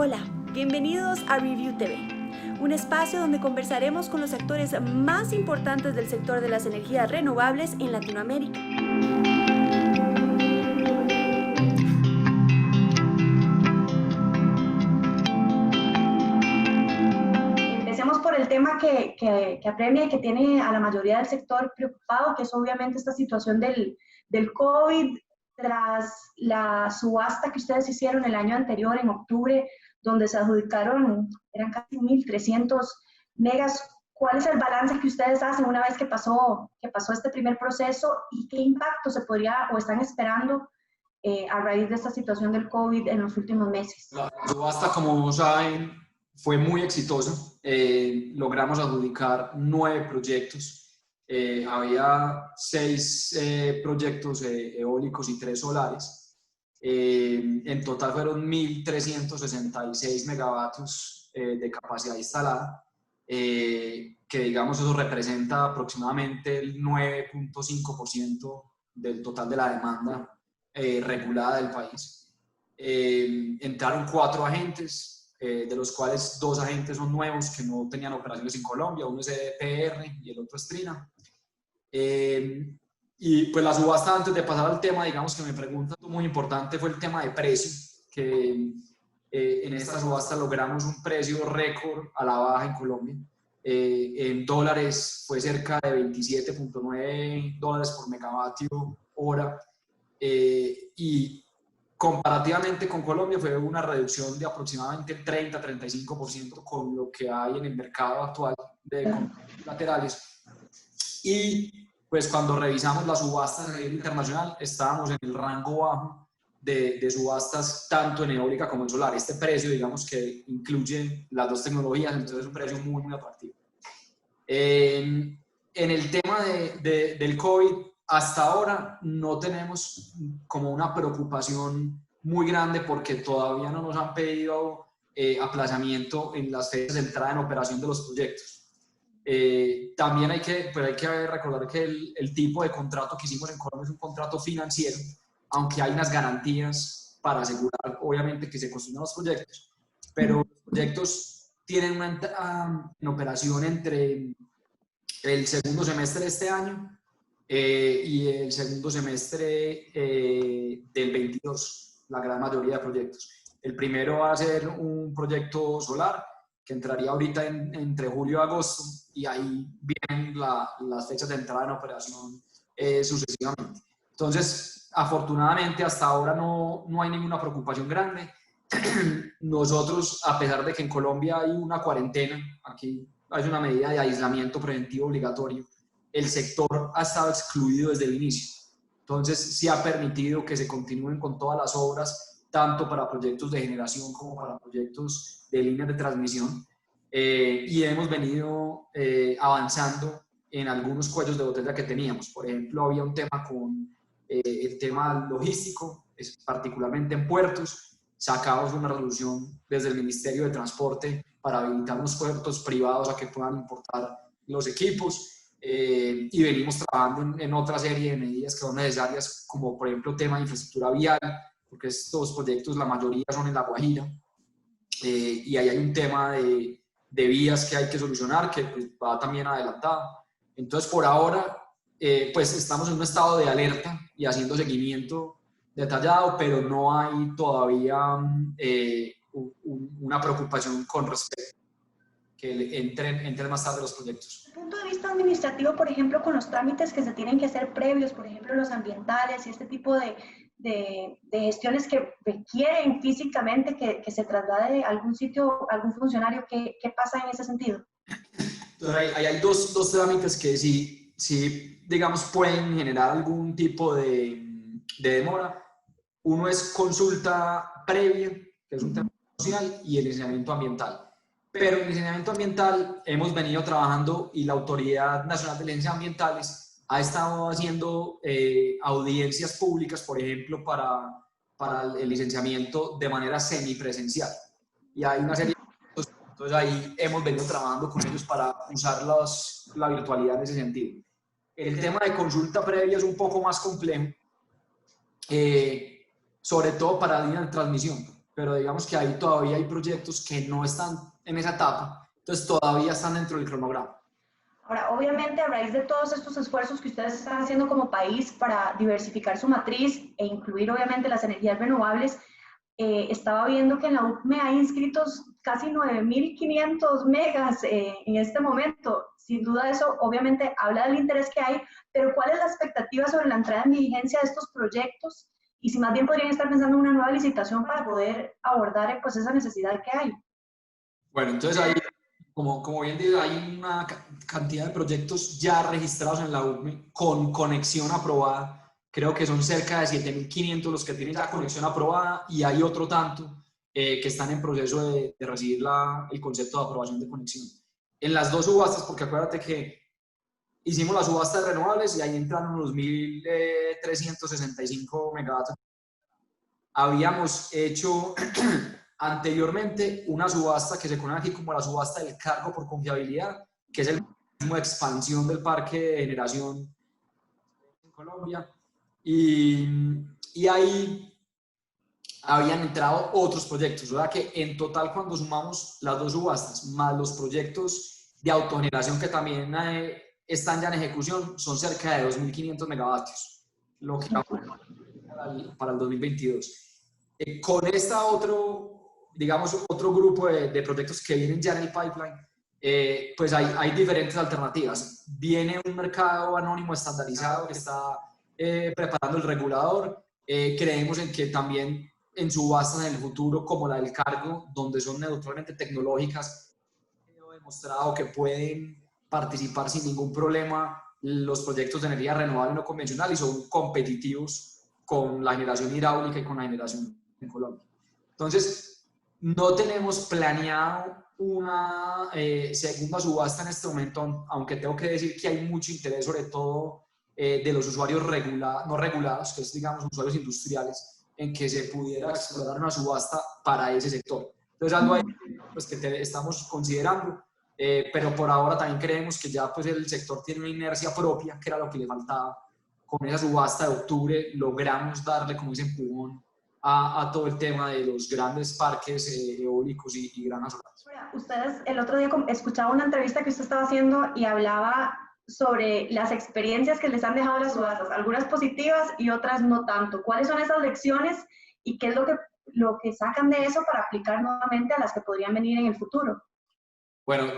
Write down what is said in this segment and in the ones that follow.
Hola, bienvenidos a Review TV, un espacio donde conversaremos con los actores más importantes del sector de las energías renovables en Latinoamérica. Empecemos por el tema que apremia y que tiene a la mayoría del sector preocupado, que es obviamente esta situación del COVID, tras la subasta que ustedes hicieron el año anterior, en octubre, donde se adjudicaron, eran casi 1.300 megas. ¿Cuál es el balance que ustedes hacen una vez que pasó este primer proceso y qué impacto se podría o están esperando a raíz de esta situación del COVID en los últimos meses? La subasta, como saben, fue muy exitosa. Logramos adjudicar 9 proyectos. Había 6 proyectos eólicos y 3 solares. En total fueron 1.366 megavatios de capacidad instalada, que digamos eso representa aproximadamente el 9.5% del total de la demanda regulada del país. Entraron 4 agentes, de los cuales 2 agentes son nuevos que no tenían operaciones en Colombia, uno es EDPR y el otro es Trina. Y pues la subasta, antes de pasar al tema, digamos que me preguntan, muy importante fue el tema de precio, que en esta subasta logramos un precio récord a la baja en Colombia. En dólares fue cerca de 27.9 dólares por megavatio hora, y comparativamente con Colombia fue una reducción de aproximadamente 30-35% con lo que hay en el mercado actual de contratos laterales. Y pues cuando revisamos las subastas a nivel internacional estábamos en el rango bajo de subastas tanto en eólica como en solar. Este precio, digamos que incluye las dos tecnologías, entonces es un precio muy, muy atractivo. En el tema del COVID, hasta ahora no tenemos como una preocupación muy grande porque todavía no nos han pedido aplazamiento en las fechas de entrada en operación de los proyectos. También hay que recordar que el tipo de contrato que hicimos en Colombia es un contrato financiero, aunque hay unas garantías para asegurar obviamente que se construyan los proyectos, pero los proyectos tienen una entrada en operación entre el segundo semestre de este año y el segundo semestre del 22, la gran mayoría de proyectos. El primero va a ser un proyecto solar que entraría ahorita entre julio y agosto, y ahí vienen las fechas de entrada en operación sucesivamente. Entonces, afortunadamente hasta ahora no hay ninguna preocupación grande. Nosotros, a pesar de que en Colombia hay una cuarentena, aquí hay una medida de aislamiento preventivo obligatorio, el sector ha estado excluido desde el inicio. Entonces, sí ha permitido que se continúen con todas las obras, tanto para proyectos de generación como para proyectos de líneas de transmisión. Y hemos venido avanzando en algunos cuellos de botella que teníamos. Por ejemplo, había un tema con el tema logístico, particularmente en puertos. Sacamos una resolución desde el Ministerio de Transporte para habilitar unos puertos privados a que puedan importar los equipos, y venimos trabajando en otra serie de medidas que son necesarias, como por ejemplo tema de infraestructura vial, porque estos proyectos la mayoría son en La Guajira, y ahí hay un tema de vías que hay que solucionar que pues, va también adelantado. Entonces por ahora pues estamos en un estado de alerta y haciendo seguimiento detallado, pero no hay todavía una preocupación con respecto que entren más tarde los proyectos. Desde el punto de vista administrativo, por ejemplo, con los trámites que se tienen que hacer previos, por ejemplo, los ambientales y este tipo de gestiones que requieren físicamente que se traslade a algún sitio, algún funcionario, ¿qué pasa en ese sentido? Entonces, hay dos trámites que sí, digamos, pueden generar algún tipo de demora. Uno es consulta previa, que es un tema social, y el licenciamiento ambiental. Pero en el licenciamiento ambiental hemos venido trabajando y la Autoridad Nacional de Licencias Ambientales ha estado haciendo audiencias públicas, por ejemplo, para el licenciamiento de manera semipresencial. Y hay una serie de... Entonces ahí hemos venido trabajando con ellos para usar la virtualidad en ese sentido. El tema de consulta previa es un poco más complejo, sobre todo para líneas de transmisión. pero digamos que ahí todavía hay proyectos que no están en esa etapa, entonces todavía están dentro del cronograma. Ahora, obviamente, a raíz de todos estos esfuerzos que ustedes están haciendo como país para diversificar su matriz e incluir, obviamente, las energías renovables, estaba viendo que en la UCME hay inscritos casi 9.500 megas en este momento. Sin duda eso, obviamente, habla del interés que hay, pero ¿cuál es la expectativa sobre la entrada en vigencia de estos proyectos? Y si más bien podrían estar pensando en una nueva licitación para poder abordar pues, esa necesidad que hay. Bueno, entonces ahí, como bien digo, hay una cantidad de proyectos ya registrados en la UCME con conexión aprobada. Creo que son cerca de 7.500 los que tienen ya conexión aprobada y hay otro tanto que están en proceso de recibir el concepto de aprobación de conexión. En las dos subastas, porque acuérdate que hicimos la subasta de renovables y ahí entraron los 1.365 megavatios. Habíamos hecho anteriormente una subasta que se conoce aquí como la subasta del cargo por confiabilidad, que es el mecanismo de expansión del parque de generación en Colombia. Y ahí habían entrado otros proyectos, o sea que en total cuando sumamos las dos subastas más los proyectos de autogeneración que también están ya en ejecución, son cerca de 2.500 megavatios, lo que para el 2022. Con esta digamos, otro grupo de proyectos que vienen ya en el pipeline, pues hay diferentes alternativas. Viene un mercado anónimo estandarizado que está preparando el regulador. Creemos en que también en subastas en el futuro, como la del cargo, donde son neutralmente tecnológicas, he demostrado que pueden participar sin ningún problema los proyectos de energía renovable no convencional y son competitivos con la generación hidráulica y con la generación en Colombia. Entonces, no tenemos planeado una segunda subasta en este momento, aunque tengo que decir que hay mucho interés, sobre todo de los usuarios no regulados, que es, digamos, usuarios industriales, en que se pudiera explorar una subasta para ese sector. Entonces, algo ahí pues, que estamos considerando, pero por ahora también creemos que ya pues, el sector tiene una inercia propia, que era lo que le faltaba. Con esa subasta de octubre logramos darle como ese empujón a todo el tema de los grandes parques eólicos y granas solares. Ustedes el otro día escuchaba una entrevista que usted estaba haciendo y hablaba sobre las experiencias que les han dejado las subastas, algunas positivas y otras no tanto. ¿Cuáles son esas lecciones y qué es lo que sacan de eso para aplicar nuevamente a las que podrían venir en el futuro? Bueno,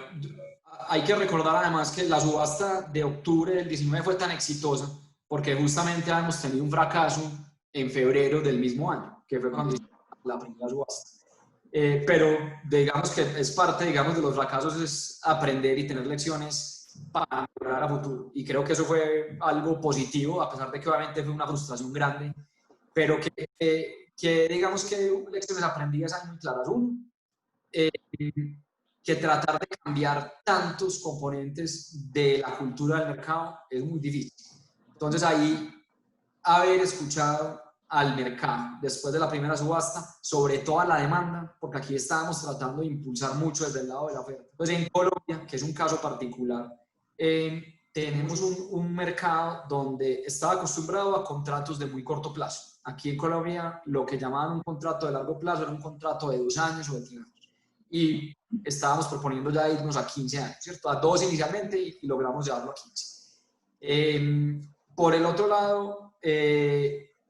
hay que recordar además que la subasta de octubre del 19 fue tan exitosa porque justamente hemos tenido un fracaso en febrero del mismo año, que fue cuando hicimos la primera subasta. Pero digamos que es parte, digamos, de los fracasos es aprender y tener lecciones para mejorar a futuro. Y creo que eso fue algo positivo, a pesar de que obviamente fue una frustración grande, pero que digamos que lecciones aprendidas hay muy claras. Uno, que tratar de cambiar tantos componentes de la cultura del mercado es muy difícil. Entonces ahí haber escuchado al mercado después de la primera subasta, sobre toda la demanda, porque aquí estábamos tratando de impulsar mucho desde el lado de la oferta. Entonces en Colombia, que es un caso particular, tenemos un mercado donde estaba acostumbrado a contratos de muy corto plazo. Aquí en Colombia lo que llamaban un contrato de largo plazo era un contrato de 2 años o de 3 años. Y estábamos proponiendo ya irnos a 15 años, ¿cierto? A 2 inicialmente y logramos llevarlo a 15. Por el otro lado,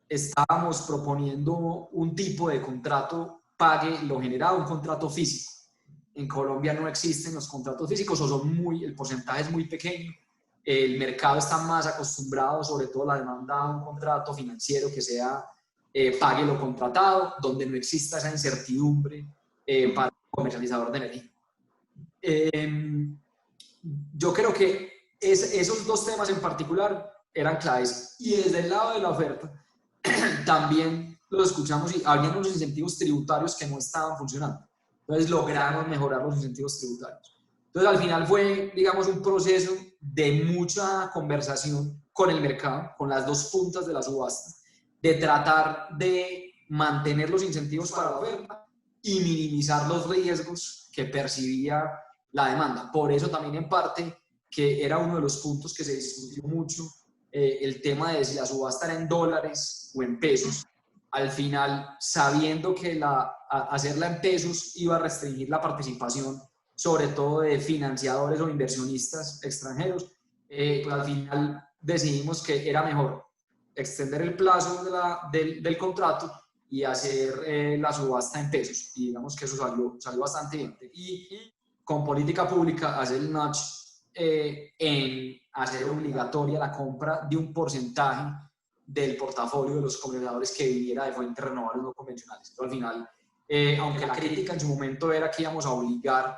estábamos proponiendo un tipo de contrato pague lo generado, un contrato físico. En Colombia no existen los contratos físicos o el porcentaje es muy pequeño. El mercado está más acostumbrado, sobre todo la demanda, a un contrato financiero que sea pague lo contratado, donde no exista esa incertidumbre para el comercializador de energía. Yo creo que esos dos temas en particular eran claves. Y desde el lado de la oferta, también lo escuchamos y había unos incentivos tributarios que no estaban funcionando. Entonces logramos mejorar los incentivos tributarios. Entonces al final fue, digamos, un proceso de mucha conversación con el mercado, con las dos puntas de la subasta, de tratar de mantener los incentivos para la oferta y minimizar los riesgos que percibía la demanda. Por eso también en parte que era uno de los puntos que se discutió mucho, el tema de si la subasta era en dólares o en pesos. al final, sabiendo que hacerla en pesos iba a restringir la participación, sobre todo de financiadores o inversionistas extranjeros, pues al final decidimos que era mejor extender el plazo del contrato y hacer la subasta en pesos. Y digamos que eso salió bastante bien. Y con política pública hacer el notch en hacer obligatoria la compra de un porcentaje del portafolio de los comerciadores que viniera de fuentes renovables no convencionales. Pero al final, aunque la crítica en su momento era que íbamos a obligar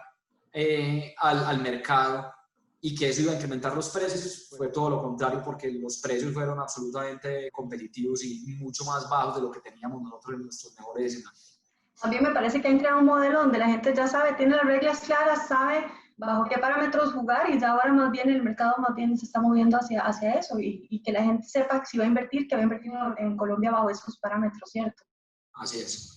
al mercado y que eso iba a incrementar los precios, fue todo lo contrario, porque los precios fueron absolutamente competitivos y mucho más bajos de lo que teníamos nosotros en nuestros mejores escenarios. A mí me parece que han creado un modelo donde la gente ya sabe, tiene las reglas claras, sabe bajo qué parámetros jugar, y ya ahora más bien el mercado más bien se está moviendo hacia eso, y que la gente sepa que si va a invertir, que va a invertir en Colombia bajo esos parámetros, ¿cierto? Así es.